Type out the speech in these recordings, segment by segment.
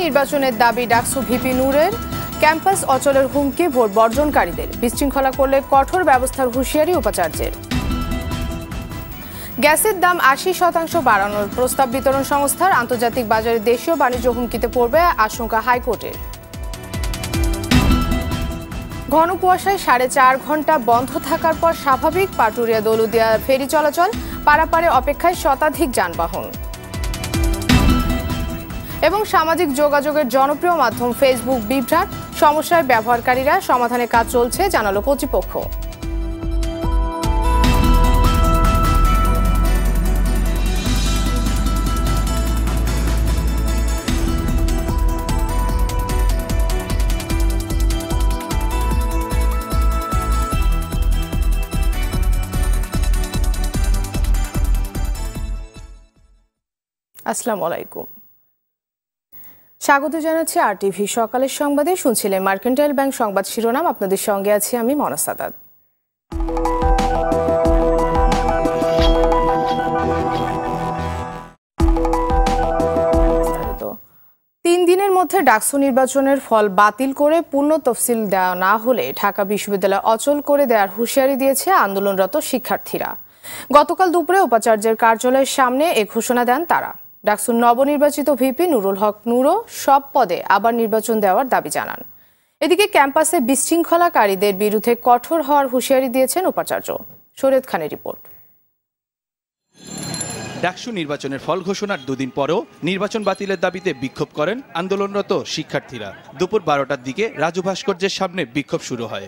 নির্বাচনের দাবি ডাকসু ভিপি নূরের। ক্যাম্পাস অচলের হুমকি ভোট বর্জনকারীদের। বিশৃঙ্খলা করলে কঠোর ব্যবস্থার হুঁশিয়ারি উপাচার্যের। গ্যাসের দাম ৮০% বাড়ানোর প্রস্তাব বিতরণ সংস্থার। আন্তর্জাতিক বাজারে দেশীয় বাণিজ্য হুমকিতে পড়বে আশঙ্কা হাইকোর্টের। ঘন কুয়াশায় ৪.৫ ঘন্টা বন্ধ থাকার পর স্বাভাবিক পাটুরিয়া দৌলতদিয়া ফেরি চলাচল। পারাপারে অপেক্ষায় শতাধিক যানবাহন। এবং সামাজিক যোগাযোগের জনপ্রিয় মাধ্যম ফেসবুক বিভ্রাট। সমস্যায় ব্যবহারকারীরা, সমাধানের কাজ চলছে জানালো কর্তৃপক্ষ। আসসালামু আলাইকুম, স্বাগত জানাচ্ছি RTV সকালের সংবাদে। শুনছিলেন মার্কেন্টাইল ব্যাংক সংবাদ শিরোনাম। আপনাদের সঙ্গে আছি আমি মনা সাদাত। ৩ দিনের মধ্যে ডাকসু নির্বাচনের ফল বাতিল করে পূর্ণ তফসিল দেওয়া না হলে ঢাকা বিশ্ববিদ্যালয় অচল করে দেওয়ার হুঁশিয়ারি দিয়েছে আন্দোলনরত শিক্ষার্থীরা। গতকাল দুপুরে উপাচার্যের কার্যালয়ের সামনে এ ঘোষণা দেন তারা। ডাকসুর নবনির্বাচিত ভিপি নুরুল হক নুরও সব পদে আবার নির্বাচন দেওয়ার দাবি জানান। এদিকে ক্যাম্পাসে বিশৃঙ্খলাকারীদের বিরুদ্ধে কঠোর হওয়ার হুঁশিয়ারি দিয়েছেন উপাচার্য। শরীয়ত খানের রিপোর্ট। ডাকসু নির্বাচনের ফল ঘোষণার দুদিন পরেও নির্বাচন বাতিলের দাবিতে বিক্ষোভ করেন আন্দোলনরত শিক্ষার্থীরা। দুপুর 12টার দিকে রাজু ভাস্কর্যের সামনে বিক্ষোভ শুরু হয়।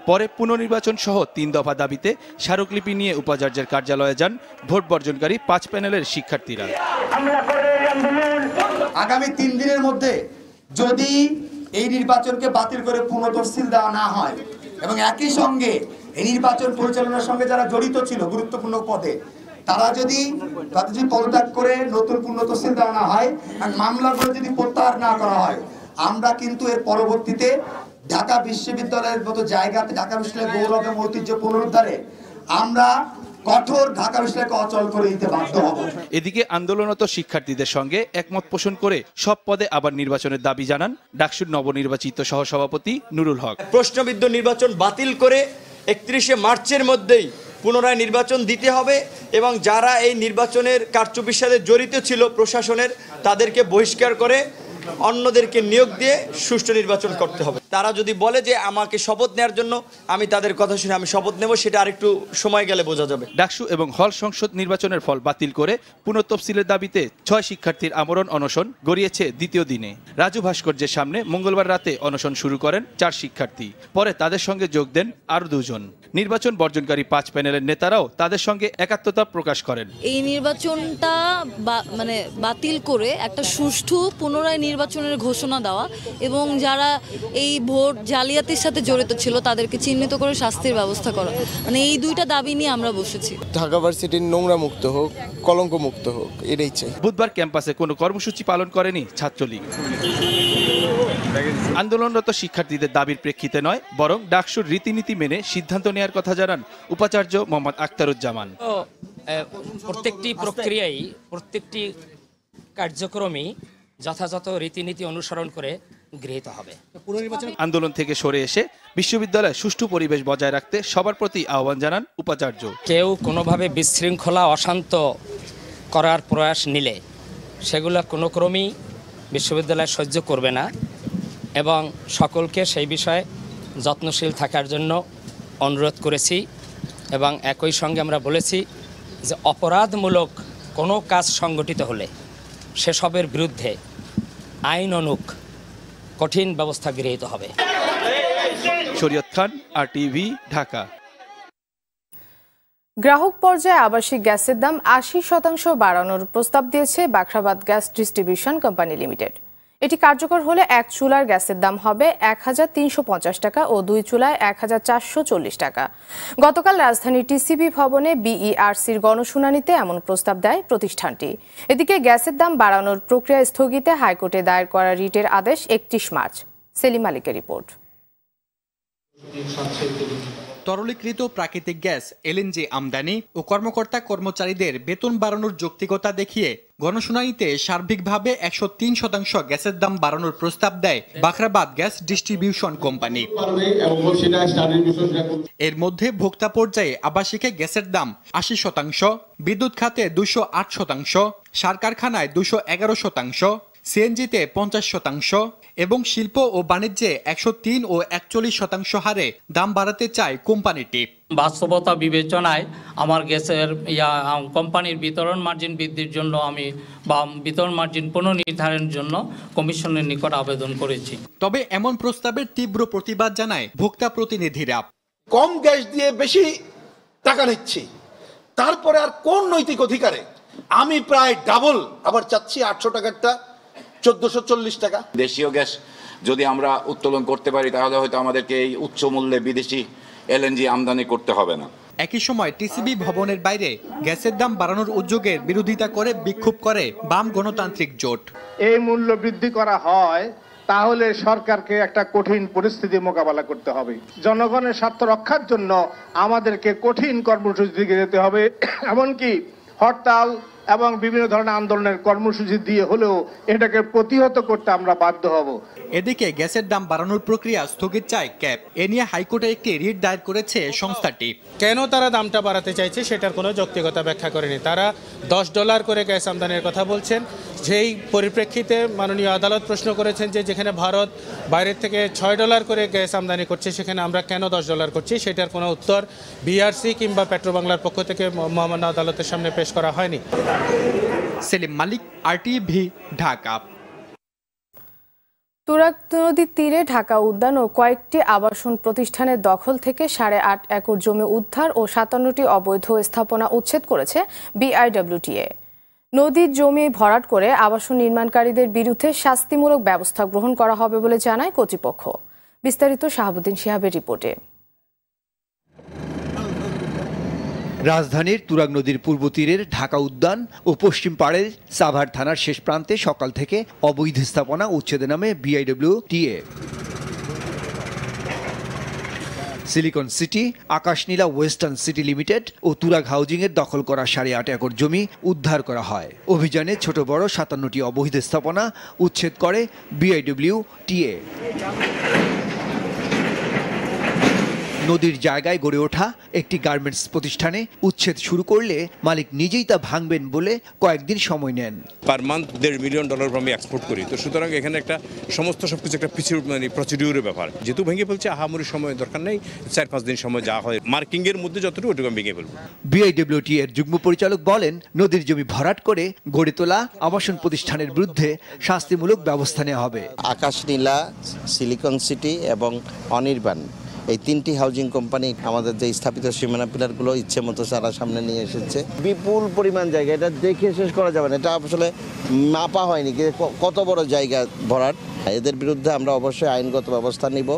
পরে পুনর্নির্বাচন সহ 3 দফা দাবিতে স্মারকলিপি নিয়ে উপাচার্যের কার্যালয়ে যান ভোট বর্জনকারী 5 প্যানেলের শিক্ষার্থীরা। আগামী 3 দিনের মধ্যে যদি এই নির্বাচনকে বাতিল করে পুনঃতফসিল দেওয়া না হয় এবং একই সঙ্গে এই নির্বাচন পরিচালনার সঙ্গে যারা জড়িত ছিল গুরুত্বপূর্ণ পদে তারা যদি পদত্যাগ করে নতুন পুনঃতফসিল দেওয়া না হয় আর মামলাগুলো যদি প্রত্যাহার না করা হয়, আমরা কিন্তু এর পরবর্তীতে ঢাকা বিশ্ববিদ্যালয়ের মতো জায়গাতে ঢাকা বিশ্ববিদ্যালয়ের গৌরব এবং ঐতিহ্য পুনরুদ্ধারে আমরা কঠোর ঢাকা বিশ্ববিদ্যালয়কে অচল করে দিতে বাধ্য হব। এদিকে আন্দোলনরত শিক্ষার্থীদের সঙ্গে একমত পোষণ করে সব পদে আবার নির্বাচনের দাবি জানান ডাকসুর নবনির্বাচিত সহসভাপতি নুরুল হক। প্রশ্নবিদ্ধ নির্বাচন বাতিল করে 31শে মার্চের মধ্যেই পুনরায় নির্বাচন দিতে হবে এবং যারা এই নির্বাচনের কারচুপির সাথে জড়িত ছিল প্রশাসনের, তাদেরকে বহিষ্কার করে অন্যদেরকে নিয়োগ দিয়ে সুষ্ঠু নির্বাচন করতে হবে। তারা যদি বলে যে আমাকে শপথ নেওয়ার জন্য, আমি তাদের কথা শুনে আমি শপথ নেব, সেটা আরেকটু সময় গেলে বোঝা যাবে। ডাকসু এবং হল সংসদ নির্বাচনের ফল বাতিল করে পুনঃতফসিলের দাবিতে 6 শিক্ষার্থীর আমরণ অনশন গড়িয়েছে দ্বিতীয় দিনে। রাজু ভাস্কর্যের সামনে মঙ্গলবার রাতে অনশন শুরু করেন 4 শিক্ষার্থী। পরে তাদের সঙ্গে যোগ দেন আরও 2 জন। নির্বাচন বর্জনকারী 5 প্যানেলের নেতারাও তাদের সঙ্গে একাত্মতা প্রকাশ করেন। এই নির্বাচনটা বাতিল করে একটা সুষ্ঠু পুনরায় নির্বাচনের ঘোষণা দেওয়া এবং যারা এই ভোট জালিয়াতির সাথে জড়িত ছিল তাদেরকে চিহ্নিত করে শাস্তির ব্যবস্থা করা, এই 2টা দাবি নিয়ে আমরা বসেছি। ঢাকা ভার্সিটির নোংরা মুক্ত হোক, কলঙ্ক মুক্ত হোক, এটাই চাই। বুধবার ক্যাম্পাসে কোনো কর্মসূচি পালন করেনি ছাত্রলীগ। আন্দোলনরত শিক্ষার্থীদের দাবির প্রেক্ষিতে নয়, বরং ডাকসুর রীতিনীতি মেনে সিদ্ধান্ত নেওয়ার কথা জানান উপাচার্য মোহাম্মদ আখতারুজ্জামান। প্রত্যেকটি প্রক্রিয়াই, প্রত্যেকটি কার্যক্রমই যথাযথ রীতিনীতি অনুসরণ করে গৃহীত হবে। আন্দোলন থেকে সরে এসে বিশ্ববিদ্যালয়ে সুষ্ঠু পরিবেশ বজায় রাখতে সবার প্রতি আহ্বান জানান উপাচার্য। কেউ কোনোভাবে বিশৃঙ্খলা, অশান্ত করার প্রয়াস নিলে সেগুলো কোনো ক্রমেই বিশ্ববিদ্যালয় সহ্য করবে না এবং সকলকে সেই বিষয়ে যত্নশীল থাকার জন্য অনুরোধ করেছি এবং একই সঙ্গে আমরা বলেছি যে অপরাধমূলক কোনো কাজ সংগঠিত হলে সেসবের বিরুদ্ধে আইন অনুক কঠিন ব্যবস্থা গৃহীত হবে। শরীয়ত খান, RTV, ঢাকা। গ্রাহক পর্যায়ে আবাসিক গ্যাসের দাম ৮০% বাড়ানোর প্রস্তাব দিয়েছে Bakhrabad gas distribution company limited. এটি কার্যকর হলে 1 চুলার গ্যাসের দাম হবে ১৩৫০ টাকা ও 2 চুলায় ১৪৪০ টাকা। গতকাল রাজধানীর TCB ভবনে BERCর গণশুনানিতে এমন প্রস্তাব দেয় প্রতিষ্ঠানটি। এদিকে গ্যাসের দাম বাড়ানোর প্রক্রিয়া স্থগিতে হাইকোর্টে দায়ের করা রিটের আদেশ 31 মার্চ। সেলিম মালিকের রিপোর্ট। তরলীকৃত প্রাকৃতিক গ্যাস এলএনজি আমদানি ও কর্মকর্তা কর্মচারীদের বেতন বাড়ানোর যৌক্তিকতা দেখিয়ে গণশুনানিতে সার্বিকভাবে 103% গ্যাসের দাম বাড়ানোর প্রস্তাব দেয় বাখরাবাদ গ্যাস ডিস্ট্রিবিউশন কোম্পানি। এর মধ্যে ভোক্তা পর্যায়ে আবাসিকে গ্যাসের দাম 80%, বিদ্যুৎ খাতে 208%, সার কারখানায় 211%, সিএনজিতে 50% এবং শিল্প ও বাণিজ্যে 103 ও 41% হারে দাম বাড়াতে চায় কোম্পানিটি। বাস্তবতা বিবেচনায় আমার গ্যাসের কোম্পানির বিতরণ মার্জিন বৃদ্ধির জন্য আমি বিতরণ মার্জিন পুনর্নির্ধারণের জন্য কমিশনের নিকট আবেদন করেছি। তবে এমন প্রস্তাবের তীব্র প্রতিবাদ জানায় ভোক্তা প্রতিনিধিরা। কম গ্যাস দিয়ে বেশি টাকা নিচ্ছি, তারপরে আর কোন নৈতিক অধিকারে আমি প্রায় ডাবল আবার চাচ্ছি 800 টাকারটা 1440 টাকা। দেশীয় গ্যাস যদি আমরা উত্তোলন করতে পারি তাহলে হয়তো আমাদেরকে এই উচ্চ মূল্যে বিদেশি এলএনজি আমদানি করতে হবে না। একই সময় টিসিবি ভবনের বাইরে গ্যাসের দাম বাড়ানোর উদ্যোগের বিরোধিতা করে বিক্ষোভ করে বাম গণতান্ত্রিক জোট। এই মূল্য বৃদ্ধি করা হয় তাহলে সরকারকে একটা কঠিন পরিস্থিতি মোকাবেলা করতে হবে। জনগণের স্বার্থ রক্ষার জন্য আমাদেরকে কঠিন কর্মসূচি দিকে যেতে হবে, এমনকি হরতাল এবং বিভিন্ন ধরনের আন্দোলনের কর্মসূচি দিয়ে হলেও এটাকে প্রতিহত করতে আমরা বাধ্য হব। এদিকে গ্যাসের দাম বাড়ানোর প্রক্রিয়া স্থগিত চায় ক্যাব। এ নিয়ে হাইকোর্টে একটি রিট দায়ের করেছে সংস্থাটি। কেন তারা দামটা বাড়াতে চাইছে সেটার কোনো যৌক্তিকতা ব্যাখ্যা করেনি। তারা $10 করে গ্যাস আমদানির কথা বলছেন। যেই পরিপ্রেক্ষিতে মাননীয় আদালত প্রশ্ন করেছেন যে যেখানে ভারত বাইরের থেকে $6 করে গ্যাস আমদানি করছে সেখানে আমরা কেন $10 করছি, সেটার কোনো উত্তর বিআরসি কিংবা পেট্রোবাংলার পক্ষ থেকে মহামান্য আদালতের সামনে পেশ করা হয়নি। সেলিম মালিক, আরটিভি, ঢাকা। তুরাগ নদীর তীরে ঢাকা উদ্যান ও কয়েকটি আবাসন প্রতিষ্ঠানের দখল থেকে 8.5 একর জমি উদ্ধার ও 57টি অবৈধ স্থাপনা উচ্ছেদ করেছে বিআইডব্লিউটিএ। নদীর জমি ভরাট করে আবাসন নির্মাণকারীদের বিরুদ্ধে শাস্তিমূলক ব্যবস্থা গ্রহণ করা হবে বলে জানায় কর্তৃপক্ষ। বিস্তারিত শাহাবুদ্দিন শিহাবের রিপোর্টে। রাজধানীর তুরাগ নদীর পূর্ব তীরের ঢাকা উদ্যান ও পশ্চিম পাড়ের সাভার থানার শেষ প্রান্তে সকাল থেকে অবৈধ স্থাপনা উচ্ছেদে নামে BIWTA. Silicon city, Akashnila western city limited ও তুরাগ হাউজিং এর দখল করা 8.5 একর জমি উদ্ধার করা হয়। অভিযানে ছোট বড় 57টি অবৈধ স্থাপনা উচ্ছেদ করে বিআইডব্লিউটিএ। নদীর জায়গায় গড়ে ওঠা একটি গার্মেন্টস প্রতিষ্ঠানে উচ্ছেদ শুরু করলে মালিক নিজেই তা ভাঙবেন বলে কয়েকদিন সময় নেন। পার মান্থ $1.5 মিলিয়ন আমি এক্সপোর্ট করি, তো সুতরাং এখানে একটা সবকিছু একটা প্রসিডিউরের ব্যাপার। যেহেতু ভেঙে ফেলছে, আহামরি সময় দরকার নেই, 4-5 দিন সময় যা হয় মার্কিং এর মধ্যে যতটুকু ওটুকু ভেঙে ফেলবো। বিআইডব্লিউটি এর যুগ্ম পরিচালক বলেন, নদীর জমি ভরাট করে গড়ে তোলা আবাসন প্রতিষ্ঠানের বিরুদ্ধে শাস্তিমূলক ব্যবস্থা নেওয়া হবে। আকাশনীলা, সিলিকন সিটি এবং অনির্বাণ, এই 3টি হাউজিং কোম্পানি আমাদের যে স্থাপিত সীমানা পিলারগুলো ইচ্ছে মতো সারা সামনে নিয়ে এসেছে। বিপুল পরিমাণ জায়গা, এটা দেখে শেষ করা যাবে না, এটা আসলে মাপা হয়নি কত বড় জায়গা ভরাট। এদের বিরুদ্ধে আমরা অবশ্যই আইনগত ব্যবস্থা নিব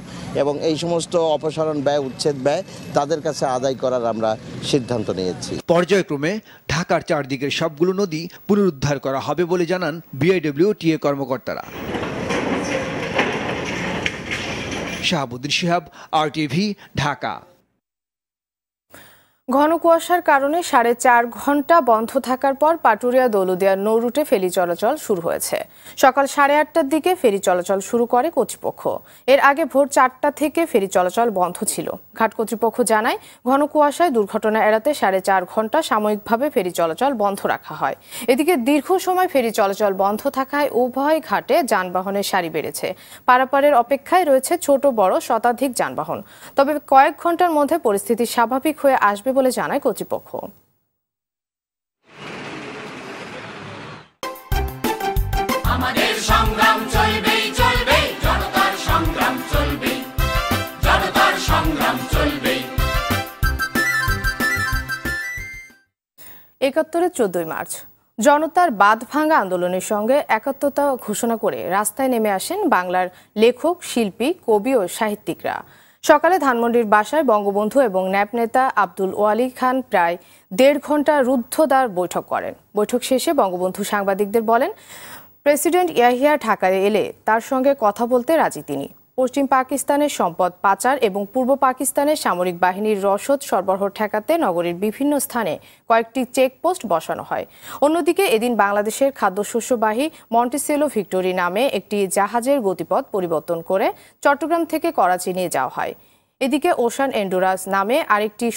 এবং এই সমস্ত অপসারণ ব্যয়, উচ্ছেদ ব্যয় তাদের কাছে আদায় করার আমরা সিদ্ধান্ত নিয়েছি। পর্যায়ক্রমে ঢাকার চারদিকের সবগুলো নদী পুনরুদ্ধার করা হবে বলে জানান বিআইডব্লিউটিএ কর্মকর্তারা। শাহাবুদ্দিন শিহাব, আরটিভি, ঢাকা। ঘন কুয়াশার কারণে 4.5 ঘন্টা বন্ধ থাকার পর পাটুরিয়া দৌলতদিয়া নৌ রুটে ফেরি চলাচল শুরু হয়েছে। সকাল 8:30টার দিকে ফেরি চলাচল শুরু করে কর্তৃপক্ষ। এর আগে ভোর 4টা থেকে ফেরি চলাচল বন্ধ ছিল। ঘাট কর্তৃপক্ষ জানায়, ঘন কুয়াশায় দুর্ঘটনা এড়াতে 4.5 ঘন্টা সাময়িকভাবে ফেরি চলাচল বন্ধ রাখা হয়। এদিকে দীর্ঘ সময় ফেরি চলাচল বন্ধ থাকায় উভয় ঘাটে যানবাহনের সারি বেড়েছে। পারাপারের অপেক্ষায় রয়েছে ছোট বড় শতাধিক যানবাহন। তবে কয়েক ঘন্টার মধ্যে পরিস্থিতি স্বাভাবিক হয়ে আসবে বলে জানায় কর্তৃপক্ষ। আমাদের সংগ্রাম চলবেই চলবেই, জনতার সংগ্রাম চলবেই, জনতার সংগ্রাম চলবেই। 71-এর 14 মার্চ জনতার বাঁধ ভাঙা আন্দোলনের সঙ্গে একাত্মতা ঘোষণা করে রাস্তায় নেমে আসেন বাংলার লেখক, শিল্পী, কবি ও সাহিত্যিকরা। সকালে ধানমন্ডির বাসায় বঙ্গবন্ধু এবং ন্যাপ নেতা আব্দুল ওয়ালি খান প্রায় 1.5 ঘন্টা রুদ্ধদ্বার বৈঠক করেন। বৈঠক শেষে বঙ্গবন্ধু সাংবাদিকদের বলেন, প্রেসিডেন্ট ইয়াহিয়া ঢাকায় এলে তার সঙ্গে কথা বলতে রাজি তিনি। পশ্চিম পাকিস্তানের সম্পদ পাচার এবং পূর্ব পাকিস্তানের সামরিক বাহিনীর রসদ সরবরাহ ঠেকাতে নগরীর বিভিন্ন স্থানে কয়েকটি চেকপোস্ট বসানো হয়। অন্যদিকে এদিন বাংলাদেশের খাদ্যশস্যবাহী মন্টিসেলো ভিক্টোরি নামে একটি জাহাজের গতিপথ পরিবর্তন করে চট্টগ্রাম থেকে করাচি নিয়ে যাওয়া হয়। এদিকে ওশান এন্ডুরান্স নামে আরেকটি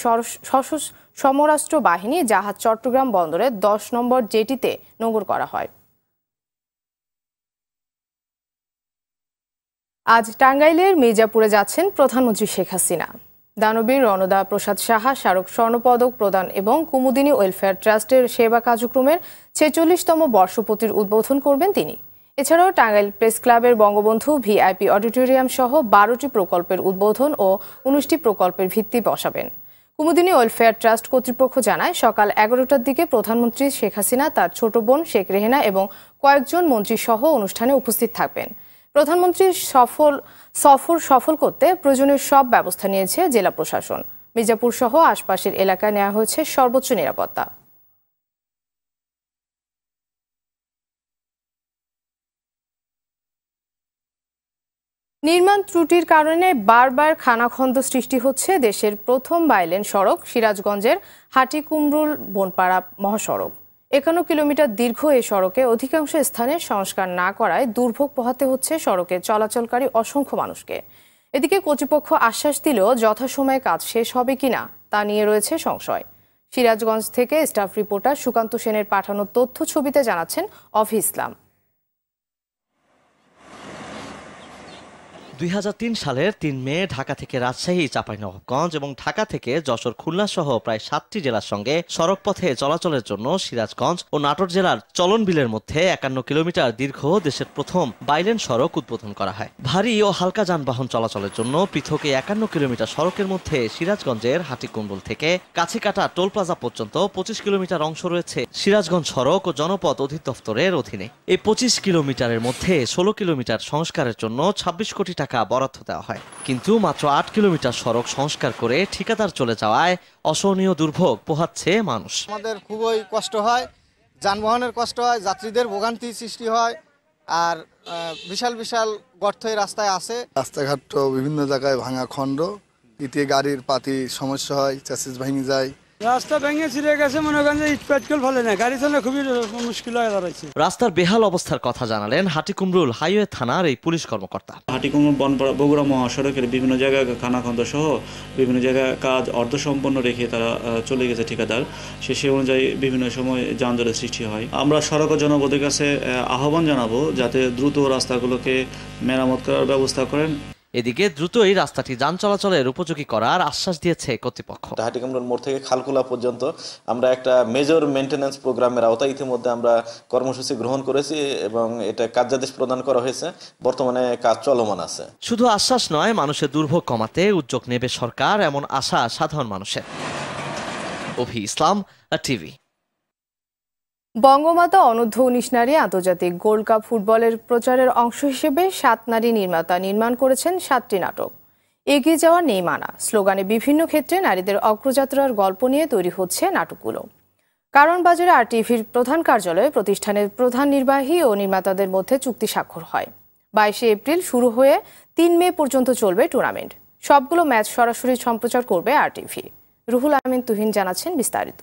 সমরাস্ত্র বাহিনী জাহাজ চট্টগ্রাম বন্দরে 10 নম্বর জেটিতে নোঙর করা হয়। আজ টাঙ্গাইলের মির্জাপুরে যাচ্ছেন প্রধানমন্ত্রী শেখ হাসিনা। দানবীর রণদা প্রসাদ সাহা স্মারক স্বর্ণপদক প্রদান এবং কুমুদিনী ওয়েলফেয়ার ট্রাস্টের সেবা কার্যক্রমের 46তম বর্ষপূর্তির উদ্বোধন করবেন তিনি। এছাড়াও টাঙ্গাইল প্রেস ক্লাবের বঙ্গবন্ধু ভিআইপি অডিটোরিয়াম সহ 12টি প্রকল্পের উদ্বোধন ও 19টি প্রকল্পের ভিত্তি বসাবেন। কুমুদিনী ওয়েলফেয়ার ট্রাস্ট কর্তৃপক্ষ জানায়, সকাল 11টার দিকে প্রধানমন্ত্রী শেখ হাসিনা, তার ছোট বোন শেখ রেহেনা এবং কয়েকজন মন্ত্রী সহ অনুষ্ঠানে উপস্থিত থাকবেন। প্রধানমন্ত্রীর সফর সফল করতে প্রয়োজনীয় সব ব্যবস্থা নিয়েছে জেলা প্রশাসন। মির্জাপুর সহ আশপাশের এলাকায় নেওয়া হয়েছে সর্বোচ্চ নিরাপত্তা। নির্মাণ ত্রুটির কারণে বারবার খানাখন্দ সৃষ্টি হচ্ছে দেশের প্রথম বাইলেন সড়ক সিরাজগঞ্জের হাটিকুমরুল বনপাড়া মহাসড়ক। 51 কিলোমিটার দীর্ঘ এই সড়কে অধিকাংশ স্থানে সংস্কার না করায় দুর্ভোগ পোহাতে হচ্ছে সড়কে চলাচলকারী অসংখ্য মানুষকে। এদিকে কর্তৃপক্ষ আশ্বাস দিলেও যথাসময়ে কাজ শেষ হবে কিনা তা নিয়ে রয়েছে সংশয়। সিরাজগঞ্জ থেকে স্টাফ রিপোর্টার সুকান্ত সেনের পাঠানো তথ্য ছবিতে জানাচ্ছেন অভি ইসলাম। 2003 সালের 3 মে ঢাকা থেকে রাজশাহী, চাঁপাইনবাবগঞ্জ এবং ঢাকা থেকে যশোর, খুলনা সহ প্রায় 7টি জেলার সঙ্গে সড়ক পথে চলাচলের জন্য সিরাজগঞ্জ ও নাটোর জেলার চলনবিলের মধ্যে 51 কিলোমিটার দীর্ঘ দেশের প্রথম বাইলেন সড়ক উদ্বোধন করা হয়। ভারী ও হালকা যানবাহন চলাচলের জন্য পৃথক 51 কিলোমিটার সড়কের মধ্যে সিরাজগঞ্জের হাটিকুমরুল থেকে কাছিকাটা টোল প্লাজা পর্যন্ত 25 কিলোমিটার অংশ রয়েছে সিরাজগঞ্জ সড়ক ও জনপথ অধিদপ্তরের অধীনে। এই 25 কিলোমিটারের মধ্যে 16 কিলোমিটার সংস্কারের জন্য 26 কোটি টাকা বরাদ্দ দেওয়া হয়, কিন্তু মাত্র 8 কিলোমিটার সড়ক সংস্কার করে ঠিকাদার চলে যাওয়ায় অসহনীয় দুর্ভোগ পোহাচ্ছে মানুষ। আমাদের খুবই কষ্ট হয়, যানবাহনের কষ্ট হয়, যাত্রীদের ভোগান্তি সৃষ্টি হয়, আর বিশাল বিশাল গর্ত এই রাস্তায় আছে। রাস্তাঘাট বিভিন্ন জায়গায় ভাঙা খণ্ড, ইটে গাড়ির পাতি সমস্যা হয়, চ্যাসিস ভেঙে যায়। রাস্তা ভেঙে ছিঁড়ে গেছে, মনে করেন যে ইটপাটকেল ফলে না, গাড়ি চলে খুবই মুশকিল হয়ে দাঁড়াচ্ছে। রাস্তার বেহাল অবস্থার কথা জানালেন হাটিকুমরুল হাইওয়ে থানার এই পুলিশ কর্মকর্তা। হাটিকুমরুল বনপাড়া বগুড়া মহাসড়কের বিভিন্ন জায়গায় খানাখন্দ সহ বিভিন্ন জায়গায় কাজ অর্ধসম্পন্ন রেখে তারা চলে গেছে ঠিকাদার। সে অনুযায়ী বিভিন্ন সময় যানজটের সৃষ্টি হয়। আমরা সড়ক ও জনপদের কাছে আহ্বান জানাবো যাতে দ্রুত রাস্তাগুলোকে মেরামত করার ব্যবস্থা করেন। এদিকে দ্রুতই রাস্তাটি যান চলাচলের উপযোগী করার আশ্বাস দিয়েছে কর্তৃপক্ষ। হাটিকুমরুল মোড় থেকে খালকুলা পর্যন্ত আমরা একটা মেজর মেইনটেনেন্স প্রোগ্রামের আওতায় ইতিমধ্যে আমরা কর্মসূচি গ্রহণ করেছি এবং এটা কার্যাদেশ প্রদান করা হয়েছে। বর্তমানে কাজ চলমান আছে। শুধু আশ্বাস নয়, মানুষের দুর্ভোগ কমাতে উদ্যোগ নেবে সরকার, এমন আশা সাধারণ মানুষের। অভি ইসলাম, টিভি। বঙ্গমাতা অনূর্ধ্ব-19 নারী আন্তর্জাতিক গোল্ড কাপ ফুটবলের প্রচারের অংশ হিসেবে 7 নারী নির্মাতা নির্মাণ করেছেন 7টি নাটক। এগিয়ে যাওয়া নেই মানা স্লোগানে বিভিন্ন ক্ষেত্রে নারীদের অগ্রযাত্রার গল্প নিয়ে তৈরি হচ্ছে নাটকগুলো। কারণ বাজারে আরটিভির প্রধান কার্যালয়ে প্রতিষ্ঠানের প্রধান নির্বাহী ও নির্মাতাদের মধ্যে চুক্তি স্বাক্ষর হয়। 22 এপ্রিল শুরু হয়ে 3 মে পর্যন্ত চলবে টুর্নামেন্ট। সবগুলো ম্যাচ সরাসরি সম্প্রচার করবে আরটিভি। রুহুল আমিন তুহিন জানাচ্ছেন বিস্তারিত।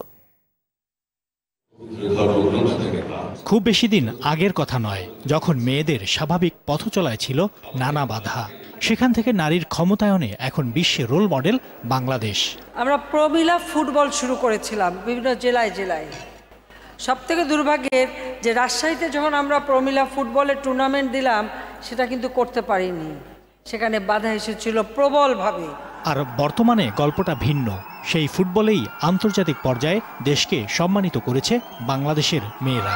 খুব বেশি দিন আগের কথা নয়, যখন মেয়েদের স্বাভাবিক পথ চলায় ছিল নানা বাধা। সেখান থেকে নারীর ক্ষমতায়নে এখন বিশ্বের রোল মডেল বাংলাদেশ। আমরা প্রমিলা ফুটবল শুরু করেছিলাম বিভিন্ন জেলায় জেলায়। সবথেকে দুর্ভাগ্যের যে রাজশাহীতে যখন আমরা প্রমিলা ফুটবলের টুর্নামেন্ট দিলাম, সেটা কিন্তু করতে পারিনি। সেখানে বাধা এসেছিল প্রবলভাবে। আর বর্তমানে গল্পটা ভিন্ন। সেই ফুটবলেই আন্তর্জাতিক পর্যায়ে দেশকে সম্মানিত করেছে বাংলাদেশের মেয়েরা।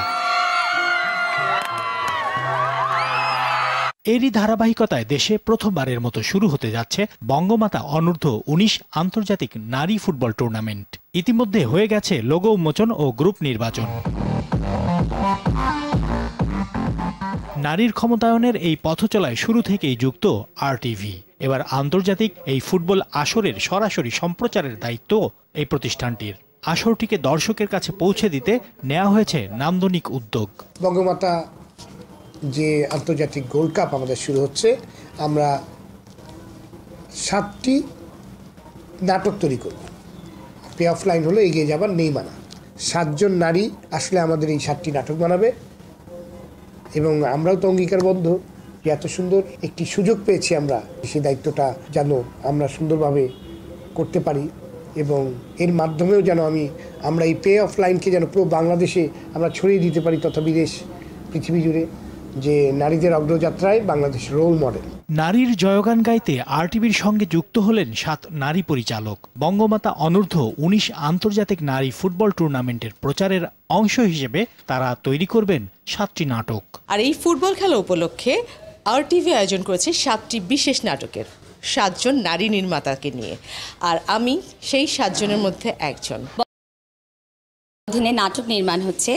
এরই ধারাবাহিকতায় দেশে প্রথমবারের মতো শুরু হতে যাচ্ছে বঙ্গমাতা অনূর্ধ্ব-19 আন্তর্জাতিক নারী ফুটবল টুর্নামেন্ট। ইতিমধ্যে হয়ে গেছে লোগো উন্মোচন ও গ্রুপ নির্বাচন। নারীর ক্ষমতায়নের এই পথচলায় শুরু থেকেই যুক্ত আরটিভি। এবার আন্তর্জাতিক এই ফুটবল আসরের সরাসরি সম্প্রচারের দায়িত্ব এই প্রতিষ্ঠানটির। আসরটিকে দর্শকের কাছে পৌঁছে দিতে নেওয়া হয়েছে নান্দনিক উদ্যোগ। বঙ্গমাতা যে আন্তর্জাতিক গোল্ড কাপ আমাদের শুরু হচ্ছে, আমরা 7টি নাটক তৈরি করব। পে অফ লাইন হলো এগিয়ে যাবার নেই মানা। 7 জন নারী আসলে আমাদের এই 7টি নাটক বানাবে এবং আমরাও তো অঙ্গীকারবদ্ধ যে এত সুন্দর একটি সুযোগ পেয়েছি আমরা, সেই দায়িত্বটা যেন আমরা সুন্দরভাবে করতে পারি এবং এর মাধ্যমেও যেন আমরা এই পে অফ লাইনকে যেন পুরো বাংলাদেশে আমরা ছড়িয়ে দিতে পারি তথা বিদেশ পৃথিবী জুড়ে, যে নারীদের অগ্রযাত্রায় বাংলাদেশ রোল মডেল। নারীর জয়গান গাইতে আরটিভির সঙ্গে যুক্ত হলেন 7 নারী পরিচালক। বঙ্গমাতা অনূর্ধ্ব 19 আন্তর্জাতিক নারী ফুটবল টুর্নামেন্টের প্রচারের অংশ হিসেবে তারা তৈরি করবেন 7টি নাটক। আর এই ফুটবল খেলা উপলক্ষে আরটিভি আয়োজন করেছে 7টি বিশেষ নাটকের, 7 জন নারী নির্মাতাকে নিয়ে, আর আমি সেই 7 জনের মধ্যে একজন। অধীনে নাটক নির্মাণ হচ্ছে,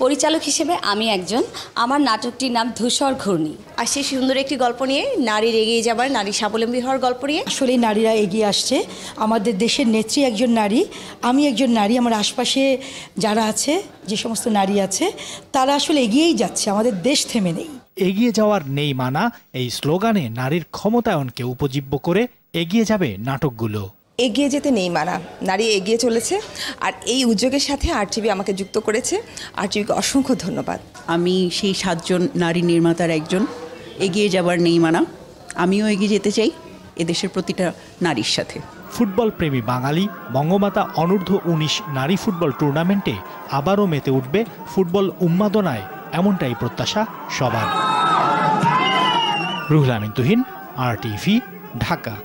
পরিচালক হিসেবে আমি একজন। আমার নাটকটির নাম ধূসর ঘূর্ণি। আর সেই সুন্দর একটি গল্প নিয়ে, নারীর এগিয়ে যাবার, নারী স্বাবলম্বী হওয়ার গল্প নিয়ে। আসলে নারীরা এগিয়ে আসছে, আমাদের দেশের নেত্রী একজন নারী, আমি একজন নারী, আমার আশপাশে যারা আছে, যে সমস্ত নারী আছে তারা আসলে এগিয়েই যাচ্ছে, আমাদের দেশ থেমে নেই। এগিয়ে যাওয়ার নেই মানা এই স্লোগানে নারীর ক্ষমতায়নকে উপজীব্য করে এগিয়ে যাবে নাটকগুলো। এগিয়ে যেতে নেই মানা, নারী এগিয়ে চলেছে, আর এই উদ্যোগের সাথে আরটিভি আমাকে যুক্ত করেছে। আরটিভিকে অসংখ্য ধন্যবাদ। আমি সেই 7 জন নারী নির্মাতার একজন। এগিয়ে যাবার নেই মানা, আমিও এগিয়ে যেতে চাই এদেশের প্রতিটা নারীর সাথে। ফুটবল প্রেমী বাঙালি বঙ্গমাতা অনূর্ধ্ব 19 নারী ফুটবল টুর্নামেন্টে আবারও মেতে উঠবে ফুটবল উন্মাদনায়, এমনটাই প্রত্যাশা সবার। রুহুল আমিন তুহিন, আরটিভি, ঢাকা।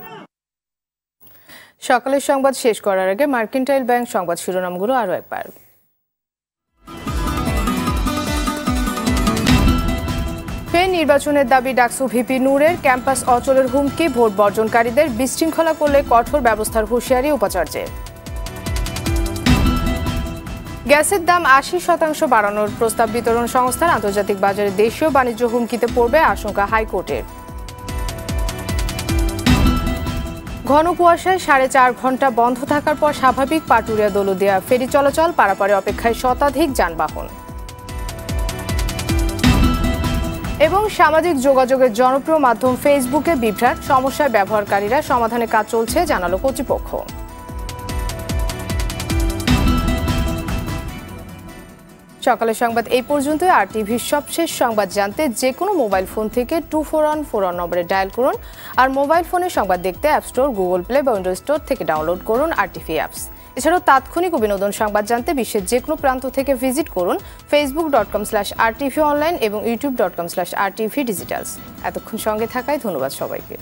সকালের সংবাদ শেষ করার আগে মার্কেন্টাইল ব্যাংক সংবাদ শিরোনামগুলো আরও একবার। ফের নির্বাচনের দাবি ডাকসু ভিপি নূরের। ক্যাম্পাস অচলের হুমকি, ভোট বর্জনকারীদের বিশৃঙ্খলা করলে কঠোর ব্যবস্থার হুঁশিয়ারি উপাচার্যের। গ্যাসের দাম 80% বাড়ানোর প্রস্তাব বিতরণ সংস্থার। আন্তর্জাতিক বাজারে দেশীয় বাণিজ্য হুমকিতে পড়বে, আশঙ্কা হাইকোর্টের। ঘন কুয়াশায় 4.5 ঘন্টা বন্ধ থাকার পর স্বাভাবিক পাটুরিয়া দৌলতদিয়া ফেরি চলাচল, পারাপারে অপেক্ষায় শতাধিক যানবাহন। এবং সামাজিক যোগাযোগের জনপ্রিয় মাধ্যম ফেসবুকে বিভ্রাট, সমস্যায় ব্যবহারকারীরা সমাধানে কাজ চলছে, জানালো কর্তৃপক্ষ। সকালের সংবাদ এই পর্যন্তই। আরটিভির সবশেষ সংবাদ জানতে যে কোনো মোবাইল ফোন থেকে 2414 নম্বরে ডায়াল করুন। আর মোবাইল ফোনে সংবাদ দেখতে অ্যাপ স্টোর, গুগল প্লে বা উইন্ডোজ স্টোর থেকে ডাউনলোড করুন আরটিভি অ্যাপস। এছাড়াও তাৎক্ষণিক ও বিনোদন সংবাদ জানতে বিশ্বের যে কোনো প্রান্ত থেকে ভিজিট করুন facebook.com/rtvonline এবং youtube.com/rtvdigitals। এতক্ষণ সঙ্গে থাকায় ধন্যবাদ সবাইকে।